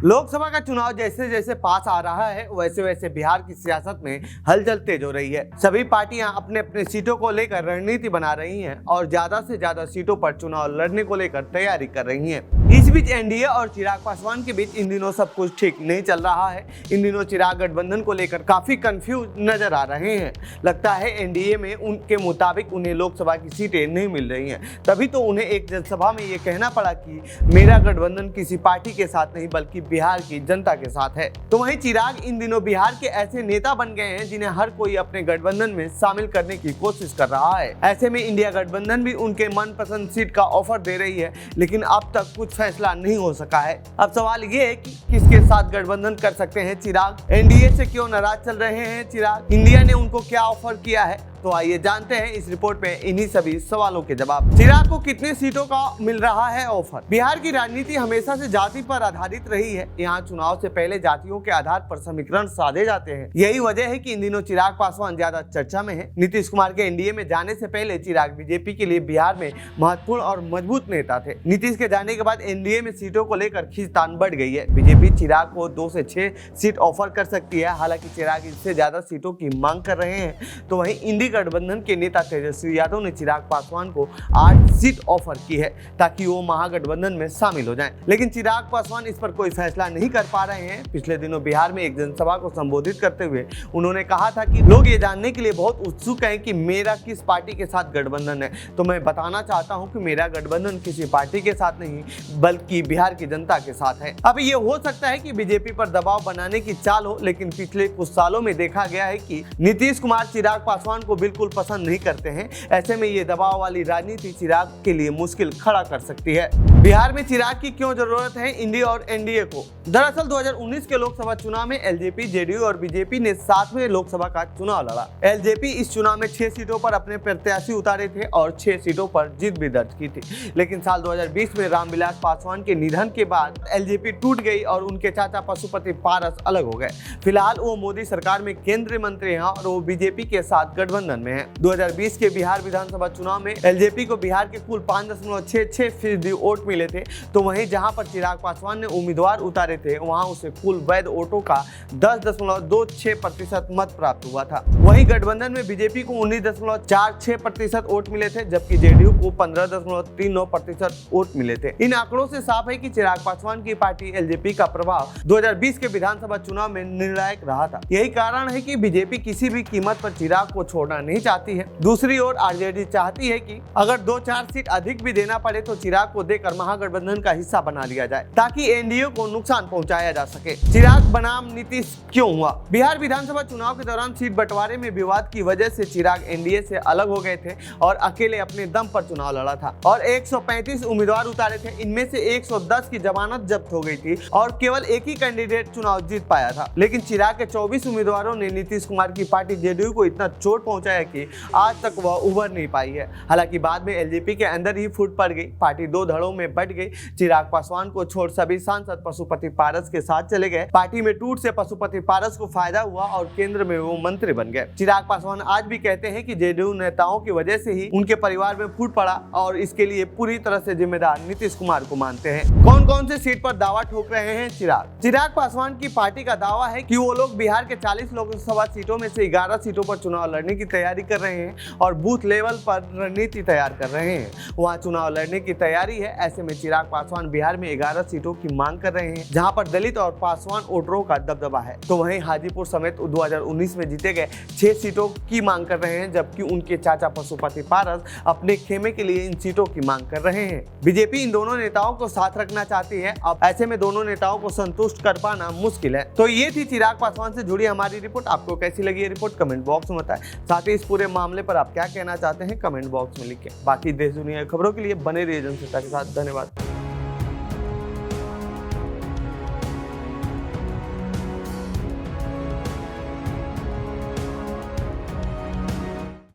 लोकसभा का चुनाव जैसे जैसे पास आ रहा है वैसे वैसे बिहार की सियासत में हलचल तेज हो रही है। सभी पार्टियां अपने अपने सीटों को लेकर रणनीति बना रही हैं और ज्यादा से ज्यादा सीटों पर चुनाव लड़ने को लेकर तैयारी कर रही हैं। इस बीच एनडीए और चिराग पासवान के बीच इन दिनों सब कुछ ठीक नहीं चल रहा है। इन दिनों चिराग गठबंधन को लेकर काफी कंफ्यूज नजर आ रहे हैं। लगता है एनडीए में उनके मुताबिक उन्हें लोकसभा की सीटें नहीं मिल रही हैं। तभी तो उन्हें एक जनसभा में ये कहना पड़ा कि मेरा गठबंधन किसी पार्टी के साथ नहीं बल्कि बिहार की जनता के साथ है। तो वहीं चिराग इन दिनों बिहार के ऐसे नेता बन गए हैं जिन्हें हर कोई अपने गठबंधन में शामिल करने की कोशिश कर रहा है। ऐसे में इंडिया गठबंधन भी उनके मनपसंद सीट का ऑफर दे रही है, लेकिन अब तक कुछ फैसला नहीं हो सका है। अब सवाल ये है कि किसके साथ गठबंधन कर सकते हैं चिराग, एनडीए से क्यों नाराज चल रहे हैं चिराग, इंडिया ने उनको क्या ऑफर किया है। तो आइए जानते हैं इस रिपोर्ट में इन्हीं सभी सवालों के जवाब। चिराग को कितने सीटों का मिल रहा है ऑफर। बिहार की राजनीति हमेशा से जाति पर आधारित रही है। यहाँ चुनाव से पहले जातियों के आधार पर समीकरण साधे जाते हैं। यही वजह है कि इन दिनों चिराग पासवान ज्यादा चर्चा में है। नीतीश कुमार के एनडीए में जाने से पहले चिराग बीजेपी के लिए बिहार में महत्वपूर्ण और मजबूत नेता थे। नीतीश के जाने के बाद एनडीए में सीटों को लेकर खींचतान बढ़ गई है। बीजेपी चिराग को 2 से 6 सीट ऑफर कर सकती है। हालांकि चिराग इससे ज्यादा सीटों की मांग कर रहे हैं। तो वहीं इंडी गठबंधन के नेता तेजस्वी यादव ने चिराग पासवान को 8 सीट ऑफर की है ताकि वो महागठबंधन में शामिल हो जाएं। लेकिन चिराग पासवान इस पर कोई फैसला नहीं कर पा रहे हैं। पिछले दिनों बिहार में एक जनसभा को संबोधित करते हुए उन्होंने कहा था कि लोग ये जानने के लिए बहुत उत्सुक हैं कि मेरा किस पार्टी के साथ गठबंधन है। तो मैं बताना चाहता हूं कि मेरा गठबंधन किसी पार्टी के साथ नहीं बल्कि बिहार की जनता के साथ है। अब ये हो सकता है कि बीजेपी पर दबाव बनाने की चाल हो, लेकिन पिछले कुछ सालों में देखा गया है कि नीतीश कुमार चिराग पासवान को बिल्कुल पसंद नहीं करते हैं। ऐसे में ये दबाव वाली राजनीति चिराग के लिए मुश्किल खड़ा कर सकती है। बिहार में चिराग की क्यों जरूरत है इंडिया और एनडीए को। दरअसल 2019 के लोकसभा चुनाव में एलजेपी, जेडीयू और बीजेपी ने साथ में लोकसभा का चुनाव लड़ा। एलजेपी इस चुनाव में 6 सीटों पर अपने प्रत्याशी उतारे थे और 6 सीटों पर जीत भी दर्ज की थी। लेकिन साल 2020 में रामविलास पासवान के निधन के बाद एलजेपी टूट गई और उनके चाचा पशुपति पारस अलग हो गए। फिलहाल वो मोदी सरकार में केंद्रीय मंत्री हैं और वो बीजेपी के साथ गठबंधन में है। 2020 के बिहार विधानसभा चुनाव में एलजेपी को बिहार के कुल 5.66% वोट मिले थे। तो वहीं जहां पर चिराग पासवान ने उम्मीदवार उतारे थे वहां उसे कुल वैध वोटों का 10.26% मत प्राप्त हुआ था। वहीं गठबंधन में बीजेपी को 19.46% वोट मिले थे जबकि जेडीयू को 15.39% वोट मिले थे। इन आंकड़ों से साफ है कि चिराग पासवान की पार्टी एलजेपी का प्रभाव 2020 के विधानसभा चुनाव में निर्णायक रहा था। यही कारण है कि बीजेपी किसी भी कीमत पर चिराग को छोड़ना नहीं चाहती है। दूसरी ओर आरजेडी चाहती है कि अगर 2-4 सीट अधिक भी देना पड़े तो चिराग को देकर महागठबंधन का हिस्सा बना लिया जाए ताकि एनडीए को नुकसान पहुंचाया जा सके। चिराग बनाम नीतीश क्यों हुआ। बिहार विधानसभा चुनाव के दौरान सीट बंटवारे में विवाद की वजह से चिराग एनडीए से अलग हो गए थे और अकेले अपने दम पर चुनाव लड़ा था और 135 उम्मीदवार उतारे थे। इनमें से 110 की जमानत जब्त हो गई थी और केवल एक ही कैंडिडेट चुनाव जीत पाया था। लेकिन चिराग के 24 उम्मीदवारों ने नीतीश कुमार की पार्टी जेडीयू को इतना चोट पहुंचाया कि आज तक वह उभर नहीं पाई है। हालांकि बाद में एलजेपी के अंदर ही फूट पड़ गई। पार्टी 2 धड़ों में बट गई। चिराग पासवान को छोड़ सभी सांसद पशुपति पारस के साथ चले गए। पार्टी में टूट से पशुपति पारस को फायदा हुआ और केंद्र में वो मंत्री बन गए। चिराग पासवान आज भी कहते हैं कि जेडीयू नेताओं की वजह से ही उनके परिवार में फूट पड़ा और इसके लिए पूरी तरह से जिम्मेदार नीतीश कुमार को मानते हैं। कौन कौन से सीट पर दावा ठोक रहे हैं चिराग पासवान की पार्टी का दावा है कि वो लोग बिहार के 40 लोकसभा सीटों में से 11 सीटों पर चुनाव लड़ने की तैयारी कर रहे हैं और बूथ लेवल पर रणनीति तैयार कर रहे हैं। वहां चुनाव लड़ने की तैयारी है। ऐसे में चिराग पासवान बिहार में 11 सीटों की मांग कर रहे हैं जहां पर दलित और पासवान वोटरों का दबदबा है। तो वहीं हाजीपुर समेत 2019 में जीते गए 6 सीटों की मांग कर रहे हैं जबकि उनके चाचा पशुपति पारस अपने खेमे के लिए इन सीटों की मांग कर रहे हैं। बीजेपी इन दोनों नेताओं को साथ रखना चाहती है। अब ऐसे में दोनों नेताओं को संतुष्ट कर पाना मुश्किल है। तो ये थी चिराग पासवान से जुड़ी हमारी रिपोर्ट। आपको कैसी लगी ये रिपोर्ट कमेंट बॉक्स में बताएं। साथ ही इस पूरे मामले पर आप क्या कहना चाहते हैं कमेंट बॉक्स में लिखें। बाकी देश दुनिया की खबरों के लिए बने रहिए जनसत्ता के साथ। धन्यवाद।